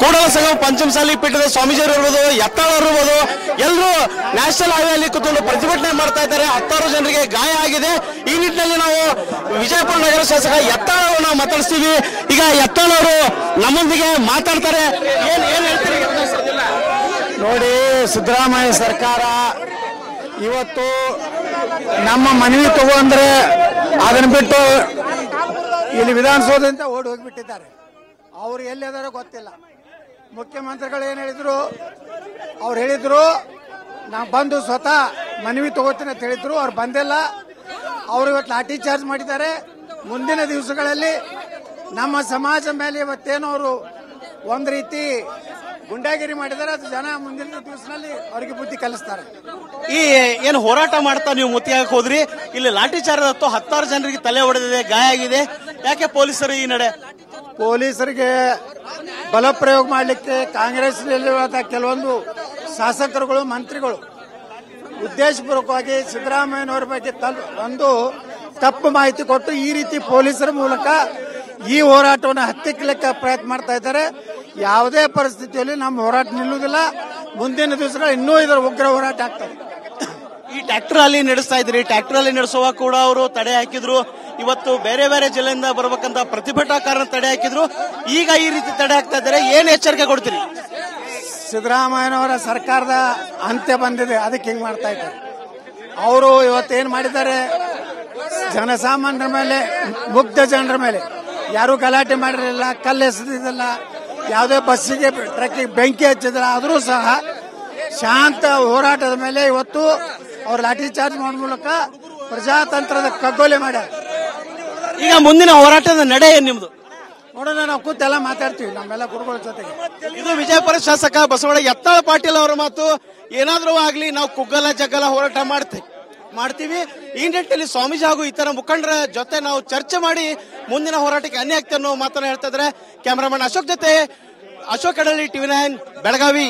ಕೂಡಲ ಸಂಗಮ ಪಂಚಮಸಾಲಿ ಪೀಠದ ಸ್ವಾಮೀಜಿಯವರು ಇರ್ಬೋದು, ಯತ್ನಾಳ್ ಇರ್ಬೋದು, ಎಲ್ಲರೂ ನ್ಯಾಷನಲ್ ಹೈವೇಲಿ ಕೂತ್ಕೊಂಡು ಪ್ರತಿಭಟನೆ ಮಾಡ್ತಾ ಇದ್ದಾರೆ. 16 ಜನರಿಗೆ ಗಾಯ ಆಗಿದೆ. ಈ ನಿಟ್ಟಿನಲ್ಲಿ ನಾವು ವಿಜಯಪುರ ನಗರ ಶಾಸಕ ಯತ್ನಾಳ್ ಅವರನ್ನ ಮಾತಾಡಿಸ್ತೀವಿ. ಈಗ ಯತ್ನಾಳ್ ಅವರು ನಮ್ಮೊಂದಿಗೆ ಮಾತಾಡ್ತಾರೆ. ಏನ್ ಹೇಳ್ತೀರಿ? ನೋಡಿ, ಸಿದ್ದರಾಮಯ್ಯ ಸರ್ಕಾರ ಇವತ್ತು ನಮ್ಮ ಮನವಿ ತಗೊಂಡ್ರೆ ಅದನ್ನ ಬಿಟ್ಟು ಇಲ್ಲಿ ವಿಧಾನಸೌಧದಿಂದ ಓಡಿ ಹೋಗಿಬಿಟ್ಟಿದ್ದಾರೆ. ಅವ್ರು ಎಲ್ಲಿದಾರೋ ಗೊತ್ತಿಲ್ಲ. ಮುಖ್ಯಮಂತ್ರಿಗಳು ಏನು ಹೇಳಿದ್ರು, ಅವ್ರು ಹೇಳಿದ್ರು ನಾ ಬಂದು ಸ್ವತಃ ಮನವಿ ತಗೋತೀನಿ ಅಂತ ಹೇಳಿದ್ರು. ಅವ್ರು ಬಂದಿಲ್ಲ. ಅವರು ಇವತ್ತು ಲಾಠಿ ಚಾರ್ಜ್ ಮಾಡಿದ್ದಾರೆ. ಮುಂದಿನ ದಿವಸಗಳಲ್ಲಿ ನಮ್ಮ ಸಮಾಜ ಮೇಲೆ ಇವತ್ತೇನು ಅವರು ಒಂದ್ ರೀತಿ ಗುಂಡಾಗಿರಿ ಮಾಡಿದ್ದಾರೆ. ಅದು ಜನ ಮುಂದಿನ ದಿವಸದಲ್ಲಿ ಅವರಿಗೆ ಬುದ್ಧಿ ಕಲಿಸ್ತಾರೆ. ಈ ಏನು ಹೋರಾಟ ಮಾಡ್ತಾ ನೀವು ಮುತ್ತಿಗೆ ಹೋದ್ರಿ, ಇಲ್ಲಿ ಲಾಠಿ ಚಾರ್ಜ್ ಹತ್ತು 16 ಜನರಿಗೆ ತಲೆ ಹೊಡೆದಿದೆ, ಗಾಯ ಆಗಿದೆ. ಯಾಕೆ ಪೊಲೀಸರು ಈ ನಡೆ? ಪೊಲೀಸರಿಗೆ ಬಲಪ್ರಯೋಗ ಮಾಡಲಿಕ್ಕೆ ಕಾಂಗ್ರೆಸ್ನಲ್ಲಿರುವಂತಹ ಕೆಲವೊಂದು ಶಾಸಕರುಗಳು, ಮಂತ್ರಿಗಳು ಉದ್ದೇಶಪೂರ್ವಕವಾಗಿ ಸಿದ್ದರಾಮಯ್ಯನವರ ಬಗ್ಗೆ ಒಂದು ತಪ್ಪು ಮಾಹಿತಿ ಕೊಟ್ಟು ಈ ರೀತಿ ಪೊಲೀಸರ ಮೂಲಕ ಈ ಹೋರಾಟವನ್ನು ಹತ್ತಿಕ್ಕಲಿಕ್ಕೆ ಪ್ರಯತ್ನ ಮಾಡ್ತಾ ಇದ್ದಾರೆ. ಯಾವುದೇ ಪರಿಸ್ಥಿತಿಯಲ್ಲಿ ನಮ್ಮ ಹೋರಾಟ ನಿಲ್ಲುವುದಿಲ್ಲ. ಮುಂದಿನ ದಿವಸಗಳು ಇನ್ನೂ ಇದರ ಉಗ್ರ ಹೋರಾಟ ಆಗ್ತದೆ. ಈ ಟ್ರ್ಯಾಕ್ಟರ್ ಅಲ್ಲಿ ನಡೆಸ್ತಾ ಇದ್ರಿ, ಟ್ರ್ಯಾಕ್ಟರ್ ಅಲ್ಲಿ ನಡೆಸುವಾಗ ಕೂಡ ಅವರು ತಡೆ ಹಾಕಿದ್ರು. ಇವತ್ತು ಬೇರೆ ಬೇರೆ ಜಿಲ್ಲೆಯಿಂದ ಬರಬೇಕಂತ ಪ್ರತಿಭಟನಾಕಾರನ ತಡೆ ಹಾಕಿದ್ರು. ಈಗ ಈ ರೀತಿ ತಡೆ ಹಾಕ್ತಾ ಇದ್ದಾರೆ. ಏನ್ ಎಚ್ಚರಿಕೆ ಕೊಡ್ತೀರಿ? ಸಿದ್ದರಾಮಯ್ಯನವರ ಸರ್ಕಾರದ ಅಂತ್ಯ ಬಂದಿದೆ, ಅದಕ್ಕೆ ಹಿಂಗ್ ಮಾಡ್ತಾ ಇದ್ದಾರೆ. ಅವರು ಇವತ್ತೇನ್ ಮಾಡಿದ್ದಾರೆ, ಜನಸಾಮಾನ್ಯರ ಮೇಲೆ, ಮುಗ್ಧ ಜನರ ಮೇಲೆ ಯಾರು ಗಲಾಟೆ ಮಾಡಿರಲಿಲ್ಲ, ಕಲ್ಲು ಎಸೆದಿಲ್ಲ, ಯಾವುದೇ ಬಸ್ಸಿಗೆ ಟ್ರಕ್ಕಿಗೆ ಬೆಂಕಿ ಹಚ್ಚಿದಿಲ್ಲ. ಆದರೂ ಸಹ ಶಾಂತ ಹೋರಾಟದ ಮೇಲೆ ಇವತ್ತು ಅವ್ರು ಲಾಠಿ ಚಾರ್ಜ್ ಮಾಡೋ ಮೂಲಕ ಪ್ರಜಾತಂತ್ರದ ಕಗ್ಗೊಲೆ ಮಾಡ್ಯಾರ. ಈಗ ಮುಂದಿನ ಹೋರಾಟದ ನಡೆ ಏನ್ ನಿಮ್ದು? ನೋಡೋಣ, ನಾವು ಕೂತೆಲ್ಲ ಮಾತಾಡ್ತೀವಿ ನಮ್ಮೆಲ್ಲ ಗುರುಗಳ ಜೊತೆಗೆ. ಇದು ವಿಜಯಪುರ ಶಾಸಕ ಬಸವಣ್ಣ ಯತ್ನಾಳ್ ಪಾಟೀಲ್ ಅವರ ಮಾತು. ಏನಾದ್ರೂ ಆಗ್ಲಿ ನಾವು ಕುಗ್ಗಲ ಜಗ್ಗಲ ಹೋರಾಟ ಮಾಡ್ತೀವಿ. ಈ ನಿಟ್ಟಿನಲ್ಲಿ ಸ್ವಾಮೀಜಿ ಹಾಗೂ ಇತರ ಮುಖಂಡರ ಜೊತೆ ನಾವು ಚರ್ಚೆ ಮಾಡಿ ಮುಂದಿನ ಹೋರಾಟಕ್ಕೆ ಅನ್ಯ ಆಗ್ತೇವೆ ಅನ್ನೋ ಮಾತನ್ನ ಹೇಳ್ತಾ ಇದ್ದಾರೆ. ಕ್ಯಾಮರಾಮನ್ ಅಶೋಕ್ ಜೊತೆ ಅಶೋಕ್ ಅಡಳಿ, TV9 ಬೆಳಗಾವಿ.